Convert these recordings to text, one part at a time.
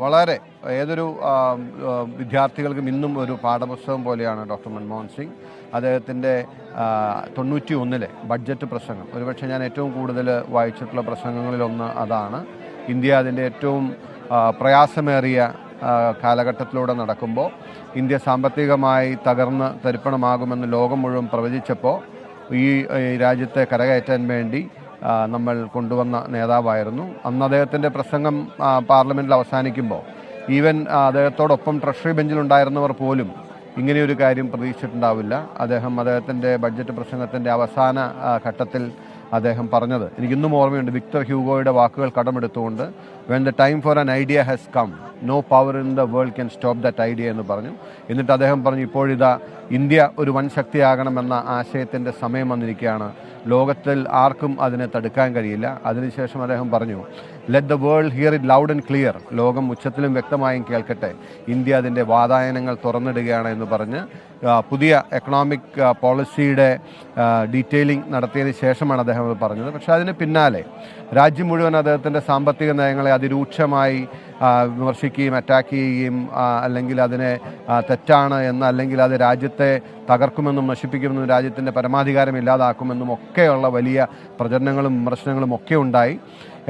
വളരെ ഏതൊരു വിദ്യാർത്ഥികൾക്കും ഇന്നും ഒരു പാഠപുസ്തകം പോലെയാണ് ഡോക്ടർ മൻമോഹൻ സിംഗ്. അദ്ദേഹത്തിൻ്റെ 91-ലെ ബഡ്ജറ്റ് പ്രസംഗം ഒരുപക്ഷെ ഞാൻ ഏറ്റവും കൂടുതൽ വായിച്ചിട്ടുള്ള പ്രസംഗങ്ങളിലൊന്ന് അതാണ്. ഇന്ത്യ അതിൻ്റെ ഏറ്റവും പ്രയാസമേറിയ കാലഘട്ടത്തിലൂടെ നടക്കുമ്പോൾ ഇന്ത്യ സാമ്പത്തികമായി തകർന്ന് തരിപ്പണമാകുമെന്ന് ലോകം മുഴുവൻ പ്രവചിച്ചപ്പോൾ ഈ രാജ്യത്തെ കരകയറ്റാൻ വേണ്ടി നമ്മൾ കൊണ്ടുവന്ന നേതാവായിരുന്നു. അന്ന് അദ്ദേഹത്തിൻ്റെ പ്രസംഗം പാർലമെൻറ്റിൽ അവസാനിക്കുമ്പോൾ ഈവൻ അദ്ദേഹത്തോടൊപ്പം ട്രഷറി ബെഞ്ചിലുണ്ടായിരുന്നവർ പോലും ഇങ്ങനെയൊരു കാര്യം പ്രതീക്ഷിച്ചിട്ടുണ്ടാവില്ല. അദ്ദേഹത്തിൻ്റെ ബഡ്ജറ്റ് പ്രസംഗത്തിൻ്റെ അവസാന ഘട്ടത്തിൽ അദ്ദേഹം പറഞ്ഞത് എനിക്കിന്നും ഓർമ്മയുണ്ട്. വിക്ടർ ഹ്യൂഗോയുടെ വാക്കുകൾ കടമെടുത്തുകൊണ്ട് when the time for an idea has come no power in the world can stop that idea എന്ന് പറഞ്ഞു. എന്നിട്ട് അദ്ദേഹം പറഞ്ഞു, ഇപ്പോഴിതാ ഇന്ത്യ ഒരു വൻ ശക്തിയാകണമെന്ന ആശയത്തിൻ്റെ സമയം വന്നിരിക്കുകയാണ്. ലോകത്തിൽ ആർക്കും അതിനെ തടുക്കാൻ കഴിയില്ല. അതിനുശേഷം അദ്ദേഹം പറഞ്ഞു, let the world here it loud and clear, ലോകം ഉച്ചത്തിലും വ്യക്തമായും കേൾക്കട്ടെ, ഇന്ത്യ അതിൻ്റെ വാതായനങ്ങൾ തുറന്നിടുകയാണ് എന്ന് പറഞ്ഞ് പുതിയ എക്കണോമിക് പോളിസിയുടെ ഡീറ്റെയിലിംഗ് നടത്തിയതിന് ശേഷമാണ് അദ്ദേഹം അത് പറഞ്ഞത്. പക്ഷേ അതിന് പിന്നാലെ രാജ്യം മുഴുവൻ അദ്ദേഹത്തിൻ്റെ സാമ്പത്തിക നയങ്ങളെ അതിരൂക്ഷമായി വിമർശിക്കുകയും അറ്റാക്ക് ചെയ്യുകയും അല്ലെങ്കിൽ അതിനെ തെറ്റാണ് എന്ന്, അല്ലെങ്കിൽ അത് രാജ്യത്തെ തകർക്കുമെന്നും നശിപ്പിക്കുമെന്നും രാജ്യത്തിൻ്റെ പരമാധികാരം ഇല്ലാതാക്കുമെന്നും ഒക്കെയുള്ള വലിയ പ്രചരണങ്ങളും വിമർശനങ്ങളും ഒക്കെ ഉണ്ടായി.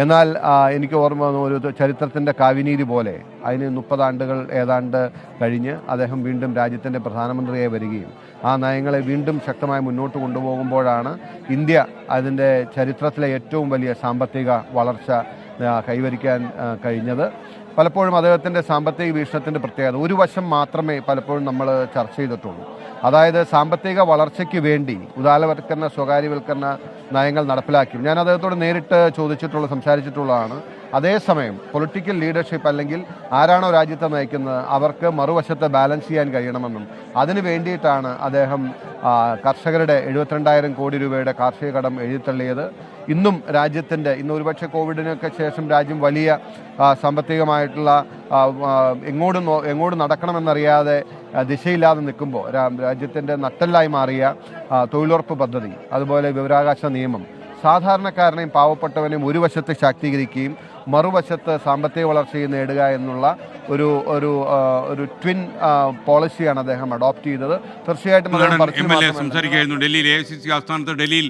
എന്നാൽ എനിക്ക് ഓർമ്മ ഒരു ചരിത്രത്തിൻ്റെ കാവ്യനീതി പോലെ അതിന് 30 ആണ്ടുകൾ ഏതാണ്ട് കഴിഞ്ഞ് അദ്ദേഹം വീണ്ടും രാജ്യത്തിൻ്റെ പ്രധാനമന്ത്രിയായി വരികയും ആ നയങ്ങളെ വീണ്ടും ശക്തമായി മുന്നോട്ട് കൊണ്ടുപോകുമ്പോഴാണ് ഇന്ത്യ അതിൻ്റെ ചരിത്രത്തിലെ ഏറ്റവും വലിയ സാമ്പത്തിക വളർച്ച കൈവരിക്കാൻ കഴിഞ്ഞത്. പലപ്പോഴും അദ്ദേഹത്തിൻ്റെ സാമ്പത്തിക വീക്ഷണത്തിൻ്റെ പ്രത്യേകത ഒരു വശം മാത്രമേ പലപ്പോഴും നമ്മൾ ചർച്ച ചെയ്തിട്ടുള്ളൂ. അതായത് സാമ്പത്തിക വളർച്ചയ്ക്ക് വേണ്ടി ഉദാരവൽക്കരണ സ്വകാര്യവൽക്കരണ നയങ്ങൾ നടപ്പിലാക്കി. ഞാൻ അദ്ദേഹത്തോട് നേരിട്ട് സംസാരിച്ചിട്ടുള്ളതാണ്. അതേസമയം പൊളിറ്റിക്കൽ ലീഡർഷിപ്പ് അല്ലെങ്കിൽ ആരാണോ രാജ്യത്തെ നയിക്കുന്നത് അവർക്ക് മറുവശത്തെ ബാലൻസ് ചെയ്യാൻ കഴിയണമെന്നും അതിനു വേണ്ടിയിട്ടാണ് അദ്ദേഹം കർഷകരുടെ 72,000 കോടി രൂപയുടെ കാർഷിക കടം എഴുതിത്തള്ളിയത്. ഇന്നും രാജ്യത്തിൻ്റെ ഒരുപക്ഷെ കോവിഡിനൊക്കെ ശേഷം രാജ്യം വലിയ സാമ്പത്തികമായിട്ടുള്ള എങ്ങോട്ട് നടക്കണമെന്നറിയാതെ ദിശയില്ലാതെ നിൽക്കുമ്പോൾ രാജ്യത്തിൻ്റെ നട്ടെല്ലായി മാറിയ തൊഴിലുറപ്പ് പദ്ധതി, അതുപോലെ വിവരാവകാശ നിയമം സാധാരണക്കാരനെയും പാവപ്പെട്ടവനെയും ഒരു വശത്ത് ശാക്തീകരിക്കുകയും മറുവശത്ത് സാമ്പത്തിക വളർച്ചയും നേടുക എന്നുള്ള ഒരു ട്വിൻ പോളിസിയാണ് അദ്ദേഹം അഡോപ്റ്റ് ചെയ്തത്. തീർച്ചയായിട്ടും സംസാരിക്കുകയായിരുന്നു ഡൽഹിയിൽ AICC ആസ്ഥാനത്ത്. ഡൽഹിയിൽ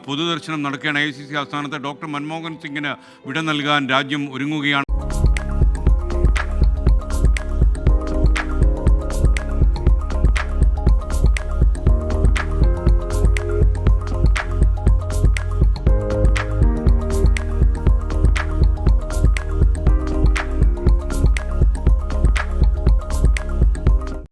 പൊതുദർശനം നടക്കുകയാണ്. AICC ആസ്ഥാനത്ത് ഡോക്ടർ മൻമോഹൻ സിംഗിന് വിട നൽകാൻ രാജ്യം ഒരുങ്ങുകയാണ്.